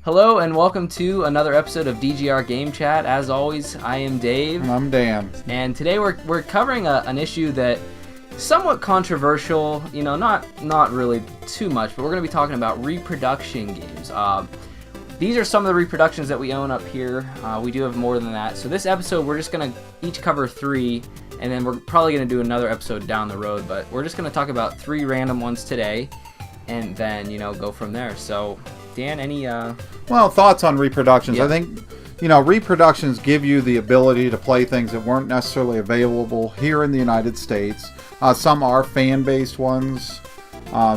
Hello and welcome to another episode of DGR Game Chat. As always, I am Dave. And I'm Dan. And today we're covering an issue that is somewhat controversial, not really too much, but we're going to be talking about reproduction games. These are some of the reproductions that we own up here. We do have more than that. So this episode, we're just going to each cover 3, and then we're probably going to do another episode down the road, but we're just going to talk about 3 random ones today, and then, go from there. So, Dan, any... Well, thoughts on reproductions. Yeah. I think, reproductions give you the ability to play things that weren't necessarily available here in the United States. Some are fan-based ones.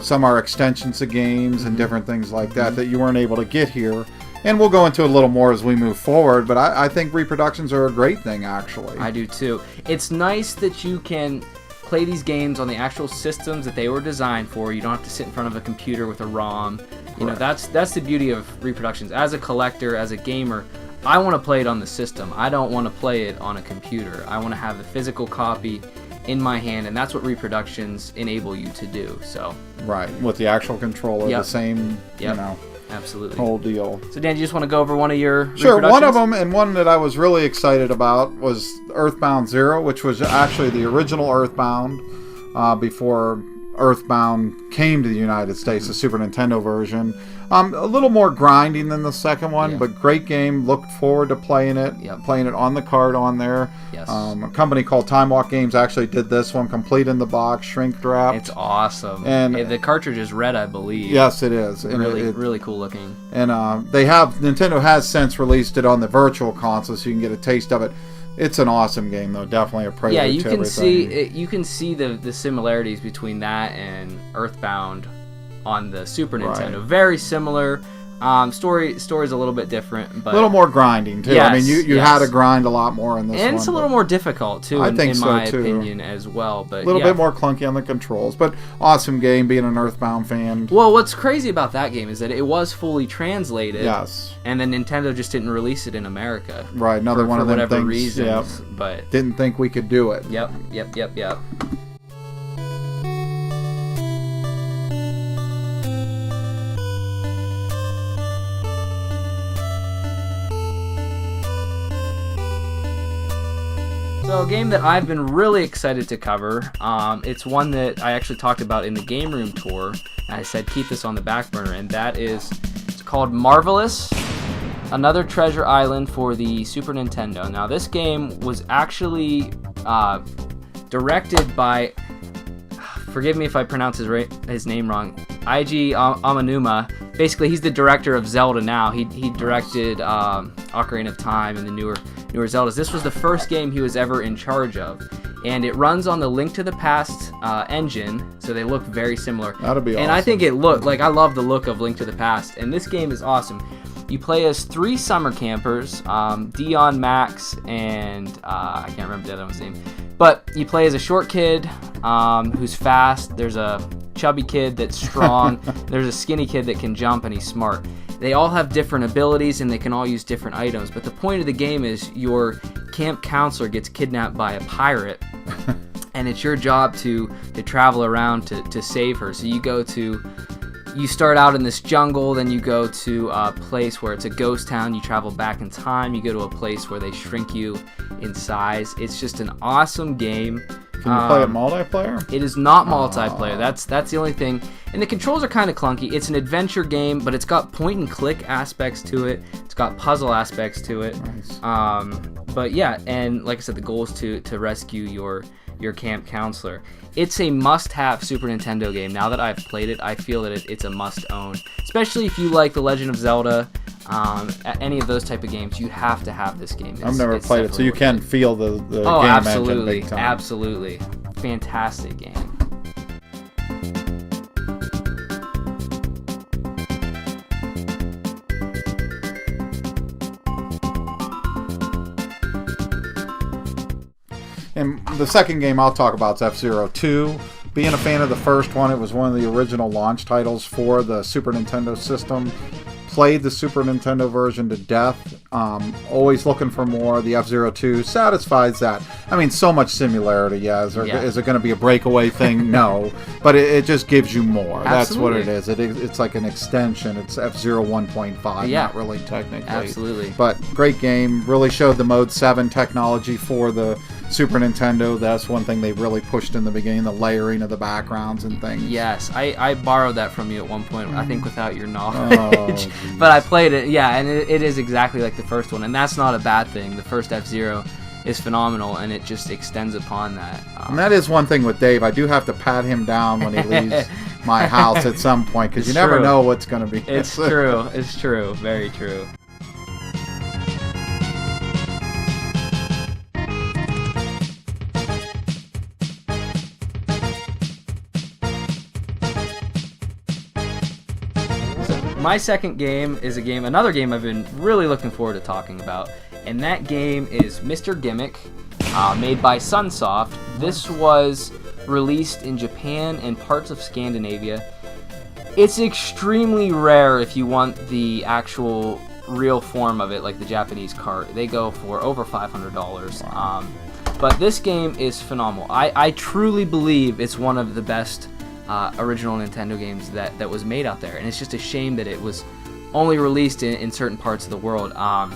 Some are extensions of games and different things like that you weren't able to get here. And we'll go into a little more as we move forward, but I think reproductions are a great thing, actually. I do, too. It's nice that you can play these games on the actual systems that they were designed for. You don't have to sit in front of a computer with a ROM. That's the beauty of reproductions. As a collector, as a gamer, I want to play it on the system. I don't want to play it on a computer. I want to have the physical copy in my hand, and that's what reproductions enable you to do. So right, with the actual controller, the same, absolutely whole deal. So Dan, you just want to go over one of your Sure, one of them, and one that I was really excited about was Earthbound Zero, which was actually the original Earthbound before Earthbound came to the United States, the Super Nintendo version. A little more grinding than the second one, but great game. Looked forward to playing it. Playing it on the card on there. Yes. A company called TimeWalk Games actually did this one, complete in the box, shrink wrapped. It's awesome. And the cartridge is red, I believe. Yes, it is. And really cool looking. And Nintendo has since released it on the Virtual Console, so you can get a taste of it. It's an awesome game, though. Definitely a prelude to everything. You can see the similarities between that and Earthbound on the Super Nintendo. Right. Very similar. Story's a little bit different, but a little more grinding too. Yes, I mean, you had to grind a lot more in this one. And it's a little more difficult too, in my opinion as well. But a little bit more clunky on the controls, but awesome game. Being an Earthbound fan. Well, what's crazy about that game is that it was fully translated. Yes. And then Nintendo just didn't release it in America. Right. Another one of them whatever things. Reasons. But didn't think we could do it. Yep. So a game that I've been really excited to cover, it's one that I actually talked about in the Game Room tour, and I said keep this on the back burner, and it's called Marvelous, Another Treasure Island for the Super Nintendo. Now this game was actually directed by, forgive me if I pronounce his name wrong, Eiji Amanuma. Basically, he's the director of Zelda now. He directed Ocarina of Time and the newer Zeldas. This was the first game he was ever in charge of, and it runs on the Link to the Past engine, so they look very similar. That'll be awesome. And I think I love the look of Link to the Past, and this game is awesome. You play as 3 summer campers, Dion, Max, and I can't remember the other one's name. But you play as a short kid who's fast. There's a chubby kid that's strong. There's a skinny kid that can jump, and he's smart. They all have different abilities, and they can all use different items. But the point of the game is your camp counselor gets kidnapped by a pirate, and it's your job to travel around to save her. So you start out in this jungle, then you go to a place where it's a ghost town, you travel back in time, you go to a place where they shrink you in size. It's just an awesome game. Can you play it multiplayer? It is not multiplayer. That's the only thing. And the controls are kind of clunky. It's an adventure game, but it's got point and click aspects to it. It's got puzzle aspects to it. Nice. But yeah, and like I said, the goal is to rescue your camp counselor. It's a must-have Super Nintendo game. Now that I've played it, I feel that it's a must-own. Especially if you like The Legend of Zelda, any of those type of games, you have to have this game. I've never played it, so you can feel the game engine big time. Absolutely. Fantastic game. And the second game I'll talk about is F-Zero 2. Being a fan of the first one, it was one of the original launch titles for the Super Nintendo system. played the Super Nintendo version to death. Always looking for more. The F-Zero 2 satisfies that. I mean, so much similarity. Yeah, is it going to be a breakaway thing? No, but it just gives you more. That's what it is. It's like an extension. It's F-Zero 1.5, not really technically. Absolutely. But great game. Really showed the Mode 7 technology for the Super Nintendo. That's one thing they really pushed in the beginning, the layering of the backgrounds and things. Yes, I borrowed that from you at one point, I think without your knowledge. But I played it, and it is exactly like the first one, and that's not a bad thing. The first F-Zero is phenomenal, and it just extends upon that. And that is one thing with Dave. I do have to pat him down when he leaves my house at some point, because you never know what's going to be. It's true. It's true. Very true. My second game is another game I've been really looking forward to talking about, and that game is Mr. Gimmick, made by Sunsoft. This was released in Japan and parts of Scandinavia. It's extremely rare if you want the actual real form of it, like the Japanese cart. They go for over $500. But this game is phenomenal. I truly believe it's one of the best original Nintendo games that was made out there, and it's just a shame that it was only released in certain parts of the world. A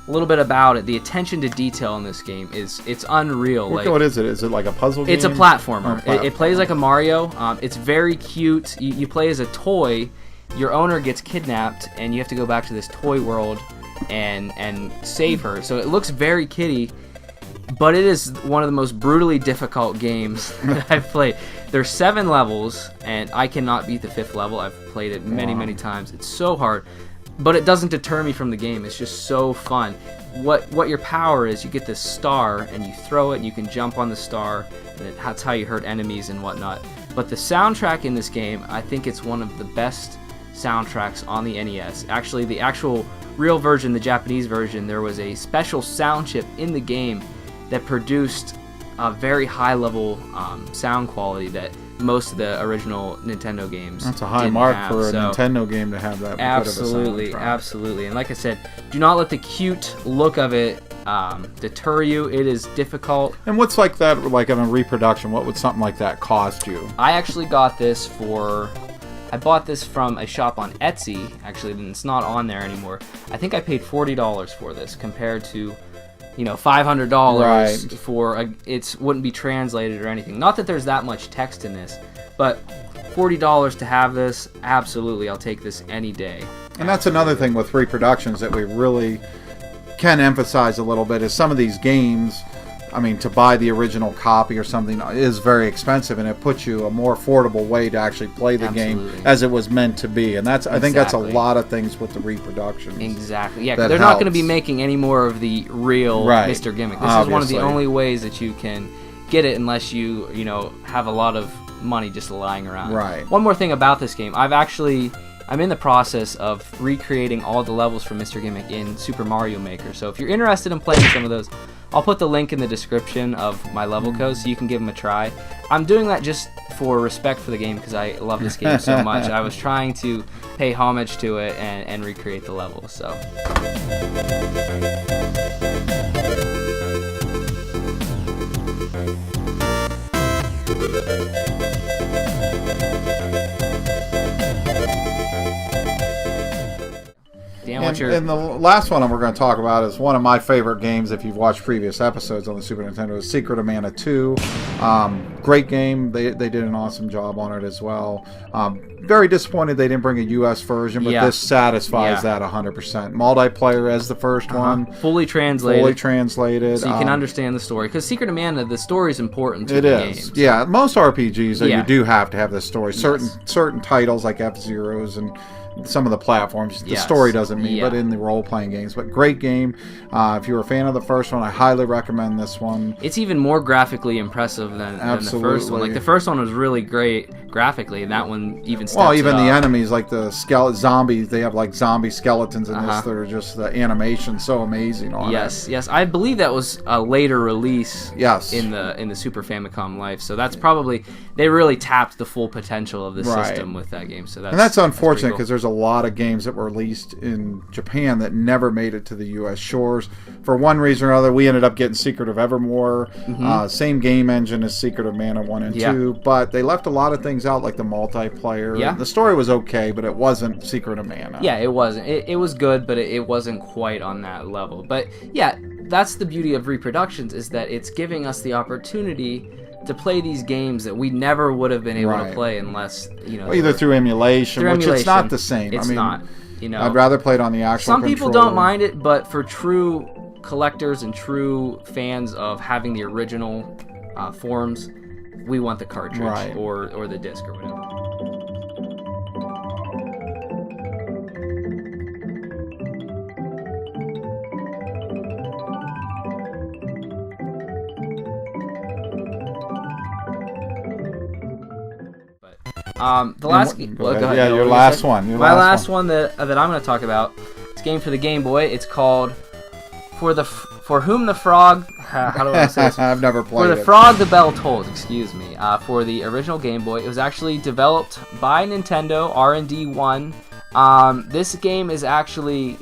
little bit about it: the attention to detail in this game it's unreal. What is it? Is it like a puzzle game? It's a platformer. It plays like a Mario. It's very cute. You play as a toy. Your owner gets kidnapped, and you have to go back to this toy world and save her. So it looks very kiddie. But it is one of the most brutally difficult games that I've played. There's 7 levels, and I cannot beat the 5th level. I've played it many times. It's so hard, but it doesn't deter me from the game. It's just so fun. What your power is, you get this star, and you throw it, and you can jump on the star, and that's how you hurt enemies and whatnot. But the soundtrack in this game, I think it's one of the best soundtracks on the NES. Actually, the actual real version, the Japanese version, there was a special sound chip in the game that produced a very high-level sound quality that most of the original Nintendo games That's a high mark for a Nintendo game to have that. Absolutely, absolutely. And like I said, do not let the cute look of it deter you. It is difficult. And what's like that, like in a reproduction, what would something like that cost you? I actually got this I bought this from a shop on Etsy. Actually, it's not on there anymore. I think I paid $40 for this compared to $500 for it wouldn't be translated or anything. Not that there's that much text in this, but $40 to have this, absolutely, I'll take this any day. And that's another thing with reproductions that we really can emphasize a little bit is some of these games, I mean, to buy the original copy or something is very expensive, and it puts you a more affordable way to actually play the game as it was meant to be. And I think that's a lot of things with the reproductions. Exactly. Yeah, they're not going to be making any more of the real Mr. Gimmick. This is one of the only ways that you can get it unless you have a lot of money just lying around. Right. One more thing about this game, I'm in the process of recreating all the levels from Mr. Gimmick in Super Mario Maker. So if you're interested in playing some of those, I'll put the link in the description of my level code so you can give them a try. I'm doing that just for respect for the game because I love this game so much. I was trying to pay homage to it and recreate the level. So. Dan, and the last one we're going to talk about is one of my favorite games. If you've watched previous episodes on the Super Nintendo, is Secret of Mana 2. Great game. They did an awesome job on it as well. Very disappointed they didn't bring a U.S. version, but this satisfies that 100%. Multiplayer as the first one. Fully translated. So you can understand the story. Because Secret of Mana, the story is important to the game. It is. Yeah, most RPGs, you do have to have this story. Certain titles like F-Zeros and some of the platforms, the story doesn't mean, but in the role-playing games. But great game. If you're a fan of the first one, I highly recommend this one. It's even more graphically impressive than the first one. Like, the first one was really great graphically, and that one even steps the enemies, like the zombies, they have like zombie skeletons in this that are just the animation so amazing on it. Yes. I believe that was a later release in the Super Famicom life. So that's probably, they really tapped the full potential of the system with that game. So that's unfortunate because there's a lot of games that were released in Japan that never made it to the U.S. shores. For one reason or another, we ended up getting Secret of Evermore. Same game engine as Secret of Mana 1 and 2, but they left a lot of things out, like the multiplayer. Yeah. The story was okay, but it wasn't Secret of Mana. Yeah, it wasn't. It was good, but it wasn't quite on that level. But yeah, that's the beauty of Reproductions, is that it's giving us the opportunity to play these games that we never would have been able to play unless, you know... Well, either through emulation, which it's not the same. It's not. You know, I'd rather play it on the actual Some people controller. don't mind it, but for true collectors and true fans of having the original forms, we want the cartridge or the disc or whatever. The last game. Well, go ahead. Yeah, your last one. My last one that I'm going to talk about. It's a game for the Game Boy. It's called For Whom the Frog. How do I say this? I've never played it. For the Frog, the Bell Tolls. Excuse me. For the original Game Boy. It was actually developed by Nintendo, R&D 1. This game is actually...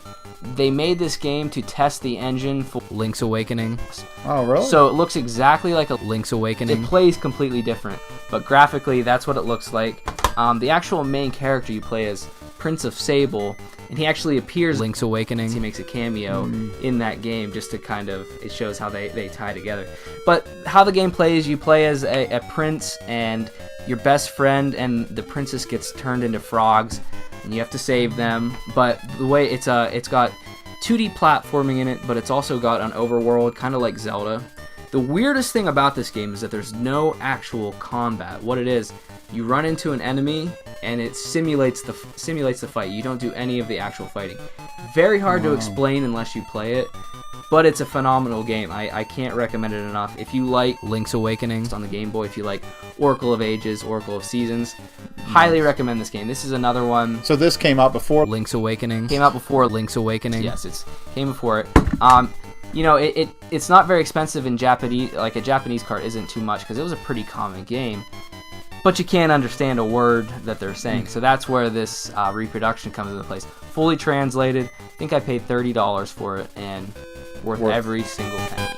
They made this game to test the engine for Link's Awakening. Oh, really? So it looks exactly like a Link's Awakening. It plays completely different, but graphically, that's what it looks like. The actual main character you play is Prince of Sable, and he actually appears in Link's Awakening. He makes a cameo in that game just to kind of... It shows how they tie together. But how the game plays, you play as a prince and your best friend, and the princess gets turned into frogs, and you have to save them. But the way it's got 2D platforming in it, but it's also got an overworld, kind of like Zelda. The weirdest thing about this game is that there's no actual combat. What it is, you run into an enemy and it simulates the fight. You don't do any of the actual fighting. Very hard to explain unless you play it, but it's a phenomenal game. I can't recommend it enough. If you like Link's Awakening on the Game Boy, if you like Oracle of Ages, Oracle of Seasons, highly recommend this game. This is another one. So this came out before Link's Awakening? Came out before Link's Awakening. Yes, it came before it. You know, it's not very expensive in Japanese. Like, a Japanese cart isn't too much because it was a pretty common game. But you can't understand a word that they're saying. So that's where this reproduction comes into place. Fully translated. I think I paid $30 for it, and worth every single penny.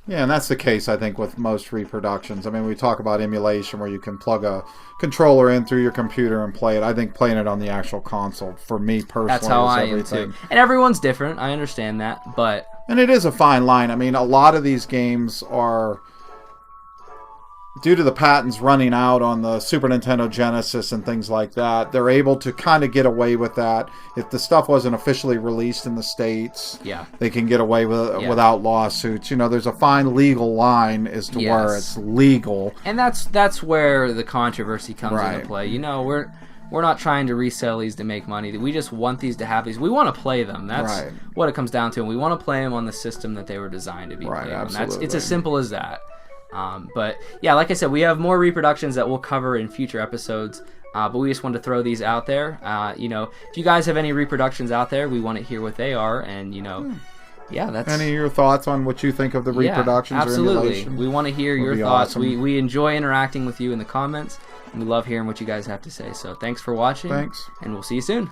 Yeah, and that's the case, I think, with most reproductions. I mean, we talk about emulation where you can plug a controller in through your computer and play it. I think playing it on the actual console, for me personally, that's how is I everything. am too. And everyone's different. I understand that, but... And it is a fine line. I mean, a lot of these games are... Due to the patents running out on the Super Nintendo Genesis and things like that, they're able to kind of get away with that. If the stuff wasn't officially released in the States, they can get away with without lawsuits. You know, there's a fine legal line as to where it's legal. And that's where the controversy comes into play. You know, we're not trying to resell these to make money. We just want these to have these. We want to play them. That's what it comes down to. And we want to play them on the system that they were designed to be played on. It's as simple as that. But yeah, like I said, we have more reproductions that we'll cover in future episodes. But we just wanted to throw these out there. You know, if you guys have any reproductions out there, we want to hear what they are. And, you know, that's... Any of your thoughts on what you think of the reproductions or emulation? We want to hear your thoughts. Awesome. We enjoy interacting with you in the comments. And we love hearing what you guys have to say. So thanks for watching. Thanks. And we'll see you soon.